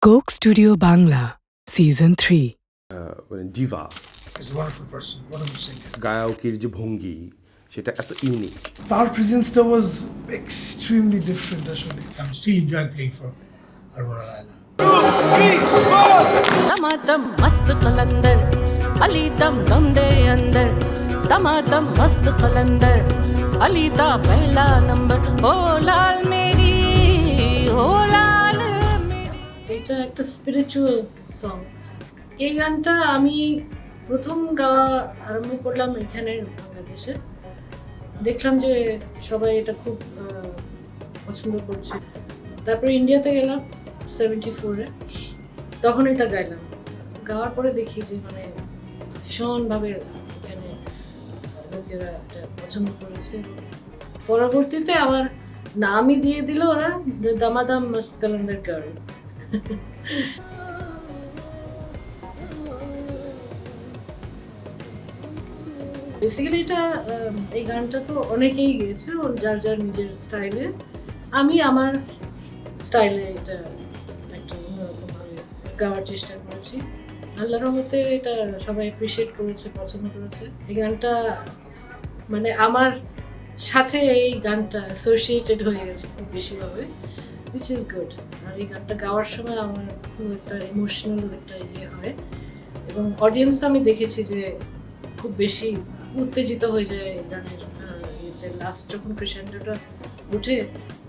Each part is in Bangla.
Coke Studio Bangla, Season 3. Diva. He's a wonderful person, wonderful singer. গায়কের যে ভঙ্গি সেটা এত unique. Our presence was extremely different actually. I'm still enjoying playing for Aroni Laila. Damadam Mast Qalandar, Ali dam dam de andar. Damadam Mast Qalandar, Ali da pehla number. Oh lal meri, oh lal meri. এটা একটা স্পিরিচুয়াল সং। এই গানটা আমি প্রথম গাওয়া আরম্ভ করলাম এখানে বাংলাদেশে। দেখলাম যে সবাই এটা খুব পছন্দ করছে। তারপরে ইন্ডিয়াতে গেলাম 74-এ, তখন এটা গাইলাম। গাওয়ার পরে দেখি যে মানে ভীষণভাবে এখানে লোকেরা এটা পছন্দ করেছে। পরবর্তীতে আমার নামই দিয়ে দিল ওরা, দামাদাম মাস্ত কালান্দার গার্ল। বেসিক্যালি এটা এই গানটা তো অনেকেই গেয়েছে যার যার নিজের স্টাইলে। আমি আমার স্টাইলে এটা একটা অন্যরকমভাবে গাওয়ার চেষ্টা করেছি। আল্লাহর রহমতে এটা সবাই অ্যাপ্রিসিয়েট করেছে, পছন্দ করেছে। এই গানটা মানে আমার সাথে এই গানটা অ্যাসোসিয়েটেড হয়ে গেছে খুব বেশিভাবে, which is good. আর এই গানটা গাওয়ার সময় আমার খুব একটা ইমোশনাল একটা ইয়ে হয়, এবং অডিয়েন্স আমি দেখেছি যে খুব বেশি উত্তেজিত হয়ে যায় এই গানের লাস্ট যখন ক্রেশেন্ডোটা উঠে,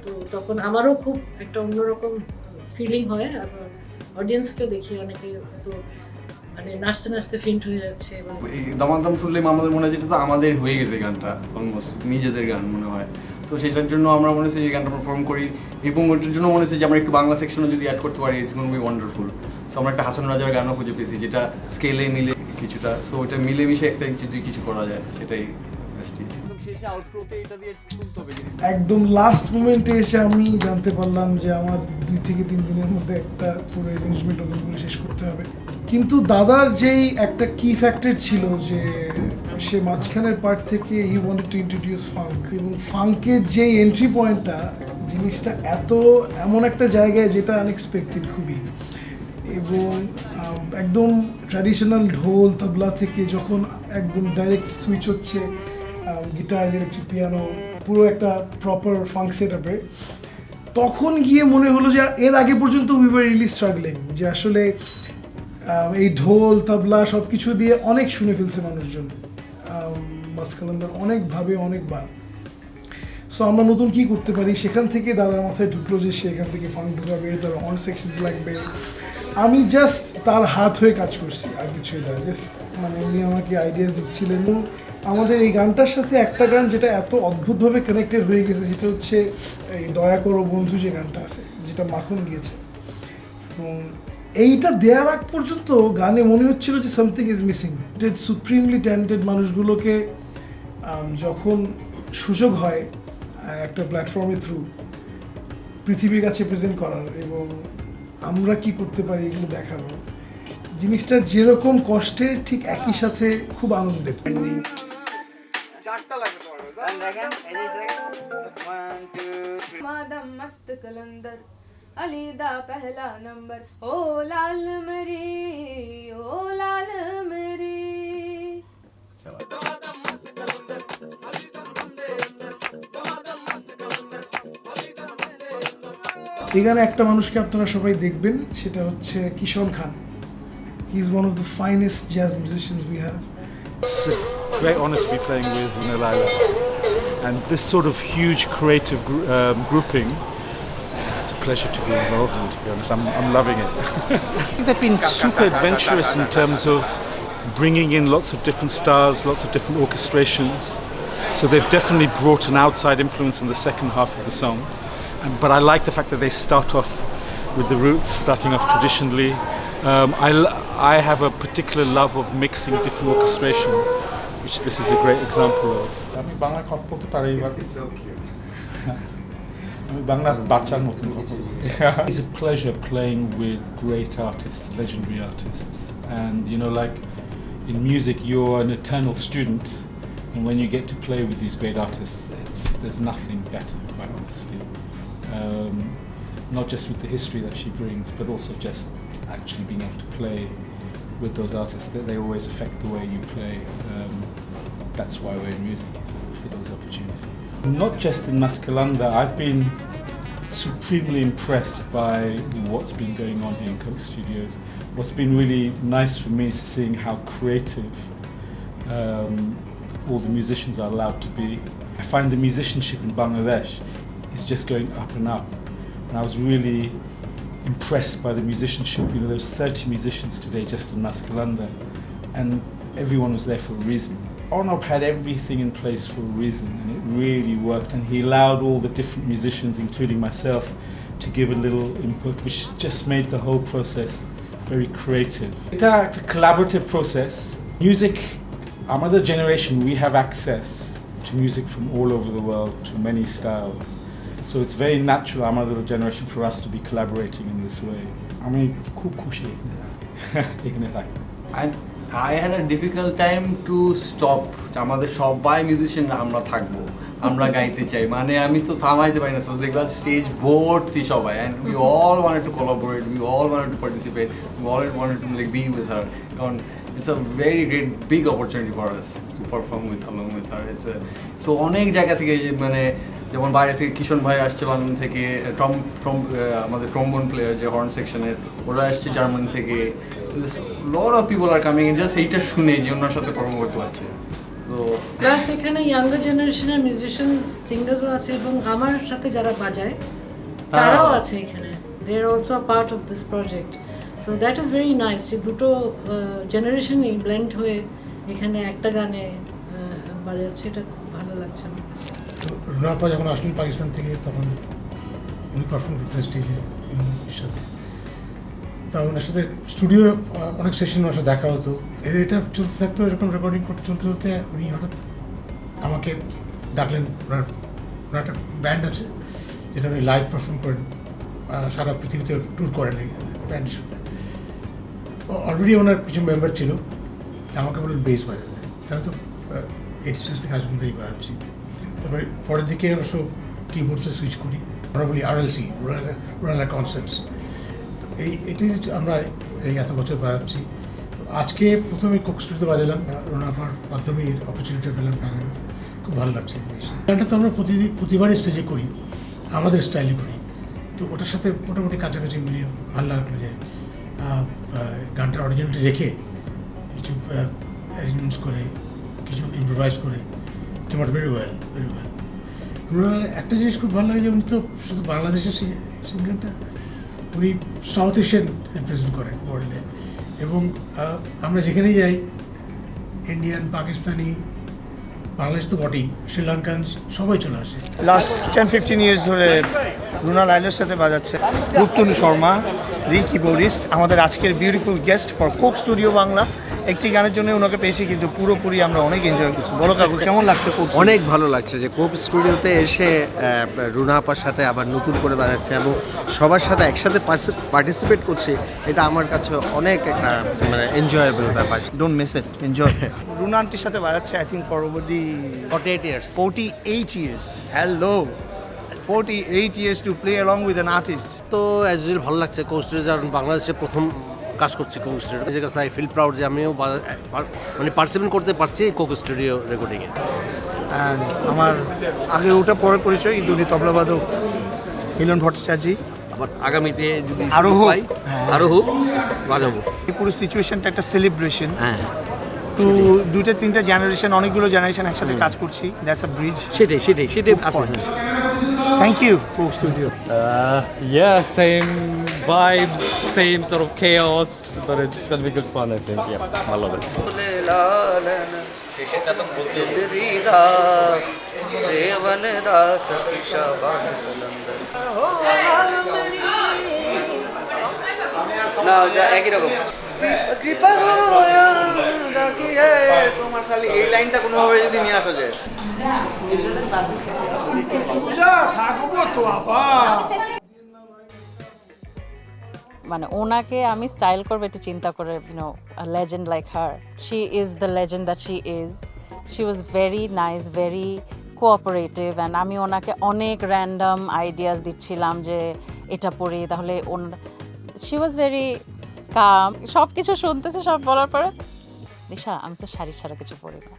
তো তখন আমারও খুব একটা অন্যরকম ফিলিং হয়। আবার অডিয়েন্সকেও দেখি অনেকে হয়তো মানে নাচতে নাচতে ফেন্ট হয়ে যাচ্ছে। এই দামাদাম শুনলে আমাদের মনে হয় যেটা তো আমাদের হয়ে গেছে গানটা, অলমোস্ট নিজেদের গান মনে হয়। তো সেটার জন্য আমরা মনে হচ্ছে এই গানটা পারফর্ম করি, এবং ওটার জন্য মনে হচ্ছে যে আমরা একটু বাংলা সেকশনও যদি অ্যাড করতে পারি, it's gonna be wonderful. So আমরা একটা হাসান রাজার গানও খুঁজে পেয়েছি যেটা স্কেলে মিলে কিছুটা, সো ওটা মিলেমিশে একটা যদি কিছু করা যায় সেটাই একদম লাস্ট মোমেন্টে এসে আমি জানতে পারলাম যে আমার 2 থেকে 3 দিনের মধ্যে একটা পুরো অ্যারেঞ্জমেন্ট ওদের করে শেষ করতে হবে। কিন্তু দাদার যেই একটা কি ফ্যাক্টর ছিল যে সে মাঝখানের পার্ট থেকে he wanted to introduce funk, এবং ফাঙ্কের যেই এন্ট্রি পয়েন্টটা, জিনিসটা এমন একটা জায়গায় যেটা আনএক্সপেক্টেড খুবই, এবং একদম ট্র্যাডিশনাল ঢোল তবলা থেকে যখন একদম ডাইরেক্ট সুইচ হচ্ছে গিটার, ইলেকট্রিক পিয়ানো, পুরো একটা প্রপার ফাঙ্ক সেটআপে, তখন গিয়ে মনে হলো যে এর আগে পর্যন্ত উই ওয়ার রিয়েলি স্ট্রাগলিং, যে আসলে এই ঢোল তবলা সব কিছু দিয়ে অনেক শুনে ফেলছে মানুষজন মাস্ত কালান্দার অনেকভাবে অনেকবার। সো আমরা নতুন কি করতে পারি, সেখান থেকে দাদার মাথায় ঢুকলো যে সে এখান থেকে ফাঙ্ক ঢুকাবে, তার অন সেকশনস লাগবে। আমি জাস্ট তার হাত হয়ে কাজ করছি, আর কিছুই না। জাস্ট মানে উনি আমাকে আইডিয়াস দিচ্ছিলেন। এবং আমাদের এই গানটার সাথে একটা গান যেটা এত অদ্ভুতভাবে কানেক্টেড হয়ে গেছে, সেটা হচ্ছে এই দয়া করো বন্ধু যে গানটা আছে, যেটা মাখন গিয়েছে। এবং এইটা দেওয়ার আগ পর্যন্ত গানে মনে হচ্ছিল যে something is missing. Supremely talented মানুষগুলোকে যখন সুযোগ হয় একটা প্ল্যাটফর্মের থ্রু পৃথিবীর কাছে প্রেজেন্ট করার, এবং আমরা কি করতে পারি এগুলো দেখানো, জিনিসটা যেরকম কষ্টে ঠিক একই সাথে খুব আনন্দের। दामादम मस्त कलंदर, अली दा पहला नंबर। ओ लाल मेरी, ओ लाल मेरी। এখানে একটা মানুষকে আপনারা সবাই দেখবেন, সেটা হচ্ছে Kishore Khan. He is one of the finest jazz musicians we have. It's a great honour to be playing with Runa Laila, and this sort of huge creative grouping, it's a pleasure to be involved in, to be honest. I'm loving it. They've been super adventurous in terms of bringing in lots of different styles, lots of different orchestrations, so they've definitely brought an outside influence in the second half of the song. But I like the fact that they start off with the roots, starting off traditionally. I have a particular love of mixing different orchestration, which this is a great example of. আমি বাংলা কথা বলতে পারি, আমি বাংলা বাচ্চার মতন কথা বলি। It's a pleasure playing with great artists, legendary artists, and you know, like in music, you're an eternal student, and when you get to play with these great artists, there's nothing better, quite honestly. not just with the history that she brings, but also just actually being able to play with those artists. They always affect the way you play. That's why we're in music, is for those opportunities. Not just in Mast Qalandar, I've been supremely impressed by what's been going on here in Coke Studios. What's been really nice for me is seeing how creative all the musicians are allowed to be. I find the musicianship in Bangladesh is just going up and up. And I was really impressed by the musicianship. You know, there was 30 musicians today just in Mast Qalandar, and everyone was there for a reason. Aroni had everything in place for a reason, and it really worked, and he allowed all the different musicians, including myself, to give a little input, which just made the whole process very creative. It's a collaborative process. Music, our other generation, we have access to music from all over the world, to many styles. So it's very natural, our other generation, for us to be collaborating in this way. I mean, খুব খুশি এখানে থাকতে। I had a difficult time to stop. আমাদের সবাই মিউজিশিয়ান আমরা থাকবো, আমরা গাইতে চাই, মানে আমি তো থামাইতে পারি না। সো দেখবা স্টেজ ভর্তি সবাই, and we all wanted to collaborate, we all wanted to participate, we all wanted to like be with her. কারণ it's a very great big opportunity for us to perform along with her. It's a so অনেক জায়গা থেকে মানে যেমন বাইরে থেকে কিশোর ভাই আসছে লন্ডন থেকে, আমাদের ট্রম্বোন প্লেয়ার যে হর্ন সেকশনের ওরা আসছে জার্মানি থেকে। Lot of people are coming just এইটা শুনে যে ওনার সাথে পারফর্ম করতে পারছে। সো প্লাস এখানে ইয়াঙ্গার জেনারেশনের মিউজিশিয়ান সিঙ্গার্সও আছে, এবং আমার সাথে যারা বাজায় তারাও আছে এখানে। They are also part of this project. So that is very nice যে দুটো জেনারেশনই ব্লেন্ড হয়ে এখানে একটা গানে বাজাচ্ছে, এটা খুব ভালো লাগছে আমার। রুনার পর যখন আসলেন পাকিস্তান থেকে, তখন উনি পারফর্ম করতেন স্টেজে সাথে। তা ওনার সাথে স্টুডিওর অনেক সেশন ওনার সাথে দেখা হতো। এটা চলতে থাকতো, এরকম রেকর্ডিং চলতে চলতে উনি হঠাৎ আমাকে ডাকলেন। ওনার একটা ব্যান্ড আছে যেটা উনি লাইভ পারফর্ম করেন, সারা পৃথিবীতে ট্যুর করেন এই ব্যান্ডের সাথে। অলরেডি ওনার কিছু মেম্বার ছিল, আমাকে বললেন বেস বাজাতে। তাহলে তো 86 থেকে আজ পর্যন্ত বাজাচ্ছি। তারপরে পরের দিকে অবশ্য কিবোর্ডসে সুইচ করি। আমরা বলি RLC, রুরাল কনসার্টস। এটাই আমরা এই এত বছর বাজাচ্ছি। আজকে প্রথমে কোক স্টুডিওতে বাজালাম, রুনার মাধ্যমে এর অপরচুনিটি পেলাম বাজানো, খুব ভালো লাগছে। গানটা তো আমরা প্রতিবারই স্টেজে করি, আমাদের স্টাইলে করি। তো ওটার সাথে মোটামুটি কাছাকাছি মিলিয়ে ভালো লাগলো যে গানটার অরিজিনালটি রেখে কিছু অ্যারেঞ্জমেন্টস করে, কিছু ইম্প্রোভাইজ করে came out very well, very well. রুনার একটা জিনিস খুব ভালো লাগে যে উনি তো শুধু বাংলাদেশের সিঙ্গারটা, উনি সাউথ এশিয়ান রিপ্রেজেন্ট করেন ওয়ার্ল্ডে। এবং আমরা যেখানেই যাই, ইন্ডিয়ান, পাকিস্তানি, বাংলাদেশ তো বটেই, শ্রীলঙ্কান সবাই চলে আসে। লাস্ট 10-15 ইয়ার্স ধরে রুনা লাইলার সাথে বাজাচ্ছে। রূপতনু শর্মা, দি কিবোর্ডিস্ট, আমাদের আজকের beautiful guest for Coke studio Bangla. একটি গানের জন্য ওনাকে পেয়েছি, কিন্তু পুরোপুরি আমরা অনেক এনজয় করছি। বলো কাকু, কেমন লাগছে? অনেক ভালো লাগছে যে কোক স্টুডিওতে এসে রুনা আপার সাথে আবার নতুন করে বাজাচ্ছে এবং সবার সাথে একসাথে পার্টিসিপেট করছে। এটা আমার কাছে অনেক একটা মানে এনজয়েবল ব্যাপার। Don't miss it, enjoy. Runa আন্টির সাথে বাজাচ্ছে I think for over the 48 years. 48 years. Hello, 48 years to play along with an artist. তো অ্যাজ ইউজুয়াল ভালো লাগছে। কোক স্টুডিও যখন বাংলাদেশে প্রথম কাজ করছি কোক স্টুডিও, নিজের কাছে আই ফিল প্রাউড যে আমিও মানে পার্টিসিপেট করতে পারছি কোক স্টুডিও রেকর্ডিংয়ে। অ্যান্ড আমার আগে ওটা পরে পরিচয়, কিন্তু উনি তবলাবাদক মিলন ভট্টাচার্য। আবার আগামীতে যদি আরো হোক বাজাবো। এই পুরো সিচুয়েশনটা একটা সেলিব্রেশন। হ্যাঁ, তো দুইটা তিনটা জেনারেশন, অনেকগুলো জেনারেশন একসাথে কাজ করছি। That's a bridge. সেটাই আসলে। Thank you, Coke Studio. Yeah, same vibes, same sort of chaos, but it's gonna be good fun, I think. Yeah, I love it. না একই রকম। তোমার খালি এই লাইনটা কোনোভাবে যদি নিয়ে আসা যায়। মানে ওনাকে আমি স্টাইল করবো এটা চিন্তা করে, you know legend like her, she is the legend that she is. She was very nice, very cooperative, and আমি ওনাকে অনেক র্যান্ডম আইডিয়াস দিচ্ছিলাম যে এটা পরে তাহলে শি ওয়াজ ভেরি কাম, সব কিছু শুনতেছে, সব বলার পরে দিশা আমি তো শাড়ি ছাড়া কিছু পরি না।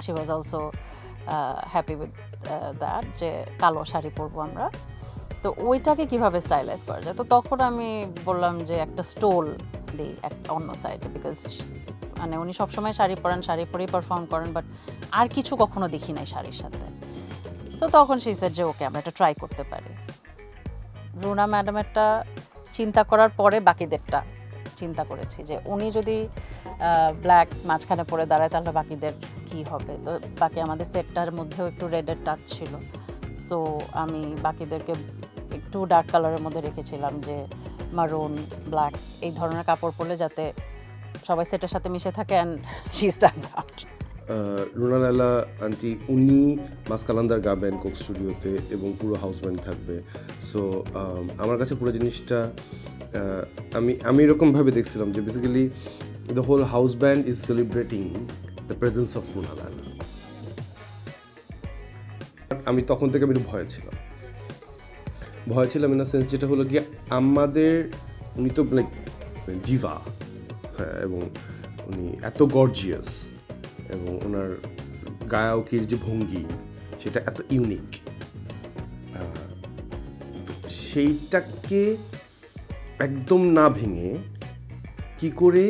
She was also happy with that যে কালো শাড়ি পরবো আমরা। তো ওইটাকে কিভাবে স্টাইলাইজ করা যায়, তো তখন আমি বললাম যে একটা স্টোল দিই অন্য সাইডে, বিকজ মানে উনি সবসময় শাড়ি পরেন, শাড়ি পরেই পারফর্ম করেন, বাট আর কিছু কখনো দেখি নাই শাড়ির সাথে। তো তখন সেই সেট যে ওকে আমরা এটা ট্রাই করতে পারি। রুনা ম্যাডামেরটা চিন্তা করার পরে বাকিদেরটা চিন্তা করেছি যে উনি যদি ব্ল্যাক মাঝখানে পরে দাঁড়ায় তাহলে বাকিদের কি হবে। তো বাকি আমাদের সেটটার মধ্যেও একটু রেডের টাচ ছিল, সো আমি বাকিদেরকে একটু ডার্ক কালারের মধ্যে রেখেছিলাম, যে মারুন, ব্ল্যাক এই ধরনের কাপড় পরলে যাতে সবাই সেটের সাথে মিশে থাকে and she stands out. Runa Laila aunty উনি মাস্ট কালান্দার গাবেন কোক স্টুডিওতে এবং পুরো হাউস ব্যান্ড থাকবে। সো আমার কাছে পুরো জিনিসটা আমি এরকমভাবে দেখছিলাম যে basically the whole house band is celebrating the presence of Runa Laila. আমি তখন থেকে আমি একটু ভয় ছিলাম ইন আ সেন্স, যেটা হলো গিয়ে আমাদের উনি তো লাইক ডিভা, হ্যাঁ, এবং উনি এত গর্জিয়াস এবং ওনার গায়কের যে ভঙ্গি সেটা এত ইউনিক, সেইটাকে একদম না ভেঙে কি করে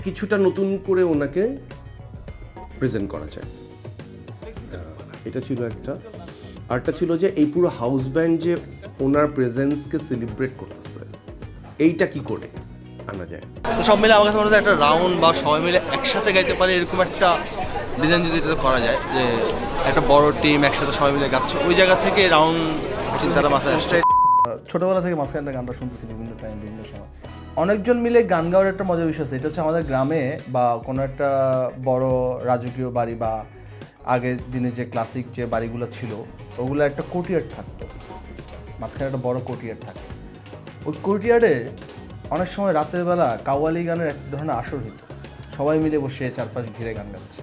কিছুটা নতুন করে ওনাকে প্রেজেন্ট করা যায়, এটা ছিল একটা। আরটা ছিল যে এই পুরো হাউস ব্যান্ড যে ওনার প্রেজেন্সকে সেলিব্রেট করতেছে, এইটা কি করে আনা যায়। তো সব মিলে আমার কাছে মনে হয় একটা রাউন্ড বা সবাই মিলে একসাথে গাইতে পারে এরকম একটা ডিজাইন যদি এটা করা যায়, যে একটা বড় টিম একসাথে সবাই মিলে গাচ্ছে, ওই জায়গা থেকে রাউন্ড চিন্তাটা মাথায় আসছে। ছোটোবেলা থেকে মাঝখানে একটা গানটা শুনতেছি বিভিন্ন টাইম বিভিন্ন সময়। অনেকজন মিলে গান গাওয়ার একটা মজার বিষয় আছে, এটা হচ্ছে আমাদের গ্রামে বা কোনো একটা বড় রাজকীয় বাড়ি বা আগের দিনে যে ক্লাসিক যে বাড়িগুলো ছিল ওগুলো একটা কোর্টইয়ার্ড থাকতো, মাঝখানে একটা বড় কোর্টইয়ার্ড থাকে। ওই কোর্টইয়ার্ডে অনেক সময় রাতের বেলা কাওয়ালি গানের এক ধরনের আসর হতো, সবাই মিলে বসে চারপাশ ঘিরে গান গাচ্ছে।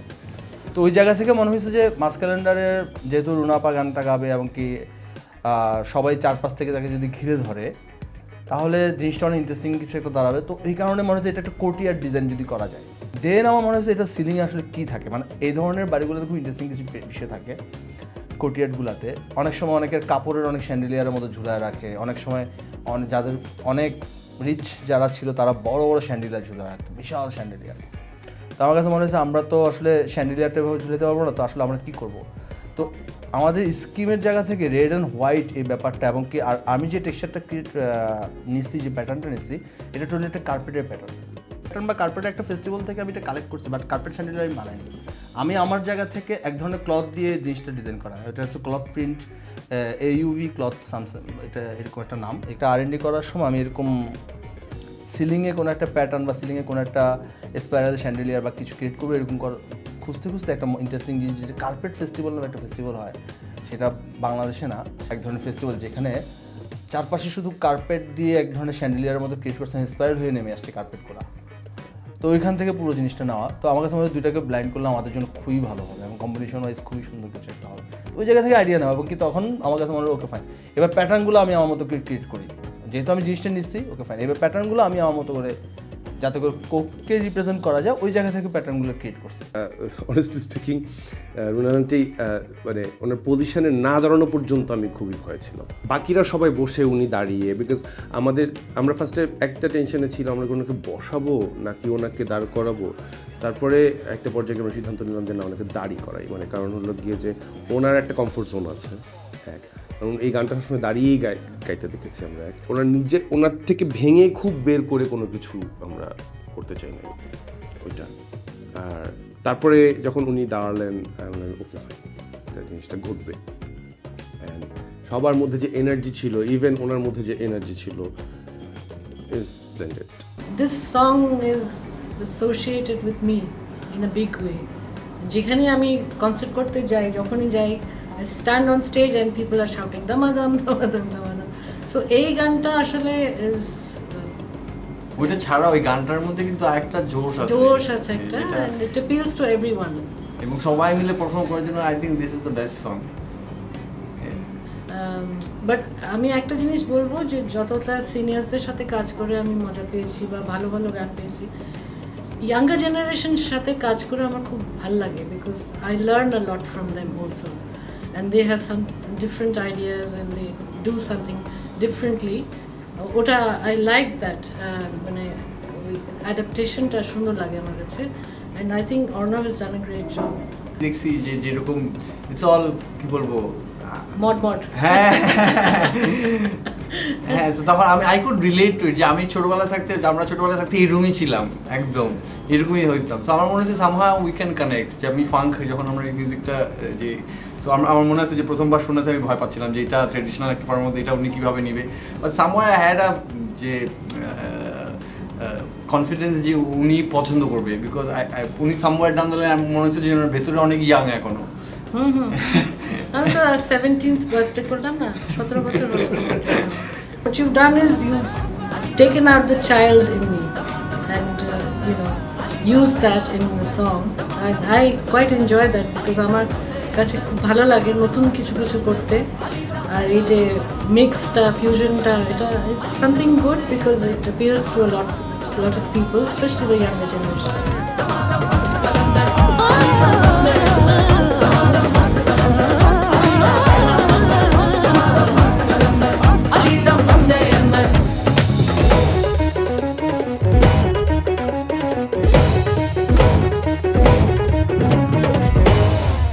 তো ওই জায়গা থেকে মনে হয়েছে যে মাস্ট ক্যালেন্ডারের যেহেতু রুনাপা গানটা গাবে এবং কি সবাই চারপাশ থেকে তাকে যদি ঘিরে ধরে তাহলে জিনিসটা অনেক ইন্টারেস্টিং কিছু একটা দাঁড়াবে। তো এই কারণে মনে হচ্ছে এটা একটা কোর্টইয়ার্ড ডিজাইন যদি করা যায়। দেন আমার মনে হচ্ছে এটা সিলিংয়ে আসলে কী থাকে, মানে এই ধরনের বাড়িগুলোতে খুব ইন্টারেস্টিং কিছু বিষয় থাকে কোর্টইয়ার্ডগুলোতে। অনেক সময় অনেকের কাপড়ের অনেক শ্যান্ডেলিয়ারের মতো ঝুলায় রাখে, অনেক সময় যাদের অনেক রিচ যারা ছিল তারা বড় বড় শ্যান্ডেলিয়ার ঝুলায় রাখতো, বিশাল শ্যান্ডেলিয়ার। তো আমার কাছে মনে হচ্ছে আমরা তো আসলে শ্যান্ডেলিয়ারটা এভাবে ঝুলাতে পারবো না, তো আসলে আমরা কী করবো। তো আমাদের স্কিমের জায়গা থেকে রেড অ্যান্ড হোয়াইট এই ব্যাপারটা, এবং কি আর আমি যে টেক্সচারটা নিচ্ছি, যে প্যাটার্নটা নিচ্ছি, এটা টোটালি একটা কার্পেটের প্যাটার্ন বা কার্পেটের একটা ফেস্টিভ্যাল থেকে আমি এটা কালেক্ট করছি, বাট কার্পেট শ্যান্ডেলিয়ার আমি বানাইনি। আমি আমার জায়গা থেকে এক ধরনের ক্লথ দিয়ে জিনিসটা ডিজাইন করা হয়, এটা হচ্ছে cloth print AUV cloth Samsung, এটা এরকম একটা নাম। এটা R&D করার সময় আমি এরকম সিলিংয়ে কোনো একটা প্যাটার্ন বা সিলিংয়ে কোনো একটা স্পাইরাল শ্যান্ডেলিয়ার বা কিছু ক্রিয়েট করবো, এরকম খুঁজতে একটা ইন্টারেস্টিং জিনিস, যে কার্পেট ফেস্টিভ্যাল নামে একটা ফেস্টিভ্যাল হয়, সেটা বাংলাদেশে না, এক ধরনের ফেস্টিভ্যাল যেখানে চারপাশে শুধু কার্পেট দিয়ে এক ধরনের শ্যান্ডেলিয়ারের মতো ক্রিয়েট করছে, ইন্সপায়ার হয়ে নেমে আসছে কার্পেট করা। তো ওইখান থেকে পুরো জিনিসটা নেওয়া। তো আমার কাছে মনে হয় দুইটাকে ব্লাইন্ড করলে আমাদের জন্য খুবই ভালো হবে এবং কম্বিনেশন ওয়াইজ খুবই সুন্দর কিছু একটা হবে। ওই জায়গা থেকে আইডিয়া নেওয়া, এবং কি তখন আমার কাছে মনে হয় ওকে ফাইন, এবার প্যাটার্নগুলো আমি আমার মতো করে ক্রিয়েট করি, যেহেতু আমি জিনিসটা নিচ্ছি, ওকে ফাইন, এবার প্যাটার্নগুলো আমি আমার মতো করে যাতে করে কোককে রিপ্রেজেন্ট করা যায় ওই জায়গা থেকে প্যাটার্নগুলো ক্রিয়েট করছি। অনেস্টলি স্পিকিং রুনা আন্টি মানে ওনার পজিশনে না দাঁড়ানো পর্যন্ত আমি খুবই ভয় ছিলাম। বাকিরা সবাই বসে উনি দাঁড়িয়ে, বিকজ আমরা ফার্স্টে একটা টেনশনে ছিল আমরা ওনাকে বসাবো নাকি ওনাকে দাঁড় করাবো। তারপরে একটা পর্যায়ে আমরা সিদ্ধান্ত নিলাম যে না, ওনাকে দাঁড়ি করাই, মানে কারণ হলো গিয়ে যে ওনার একটা কমফোর্ট জোন আছে, হ্যাঁ, কারণ এই গানটা সবসময় দাঁড়িয়েই গাইতে দেখেছি আমরা। ওনার থেকে ভেঙে খুব বের করে কোনো কিছু আমরা করতে চাই না ওইটা। আর তারপরে যখন উনি দাঁড়ালেন ওকে ফাইন, জিনিসটা ঘটবে। অ্যান্ড সবার মধ্যে যে এনার্জি ছিল, ইভেন ওনার মধ্যে যে এনার্জি ছিল, is splendid. This song is associated with me in a big way. যেখানে আমি কনসার্ট করতে যাই, যখনই যাই, I stand on stage and people are shouting damadam damadam damadam. So এই গানটা আসলে is ওইটা ছাড়া ওই গানটার মধ্যে কিন্তু আরেকটা জোশ আছে একটা, and it appeals to everyone. এবং সবাই মিলে পারফর্ম করার জন্য I think this is the best song. But আমি একটা জিনিস বলবো যে যতটা সিনিয়রসদের সাথে কাজ করে আমি মজা পেয়েছি বা ভালো ভালো গান পেয়েছি, ইয়াঙ্গার জেনারেশনের সাথে কাজ করে আমার খুব ভালো লাগে, because I learn a lot from them also, and they have some different ideas and they do something differently. ওটা আই লাইক দ্যাট, মানে ওই অ্যাডাপ্টেশনটা সুন্দর লাগে আমার কাছে, and I think Arnab has done a great job. দেখছি যে যেরকম ইটস অল কি বলবো মড হ্যাঁ হ্যাঁ, তো তখন আই কুড রিলেট টু ইট, যে আমি ছোটবেলা থাকতে, আমরা ছোটবেলা থাকতে এই রুমই ছিলাম, একদম এরকমই হইতাম। সো আমার মনে হচ্ছে সামহাউ উই ক্যান কানেক্ট, যে আমি ফাঙ্ক যখন আমরা এই মিউজিকটা যে, সো আমার মনে হচ্ছে যে প্রথমবার শোনাতে আমি ভয় পাচ্ছিলাম যে এটা ট্রেডিশনাল একটা ফর্মের মধ্যে এটা উনি কীভাবে নেবে, but somehow I had a যে কনফিডেন্স যে উনি পছন্দ করবে, বিকজ উনি সামওয়্যার ডাউন দ্য লাইন আমার মনে হচ্ছে যে ওনার ভেতরে অনেক ইয়াং এখনো। আমি তো 17th বার্থডে করলাম না, 17 বছর হলো। What you've done is you've taken out the child in me and used that in the song, and I quite enjoy that, because আমার কাছে খুব ভালো লাগে নতুন কিছু কিছু করতে, আর এই যে মিক্সটা ফিউশনটা, এটা it's something good because it appeals to a lot of people, especially the younger generation.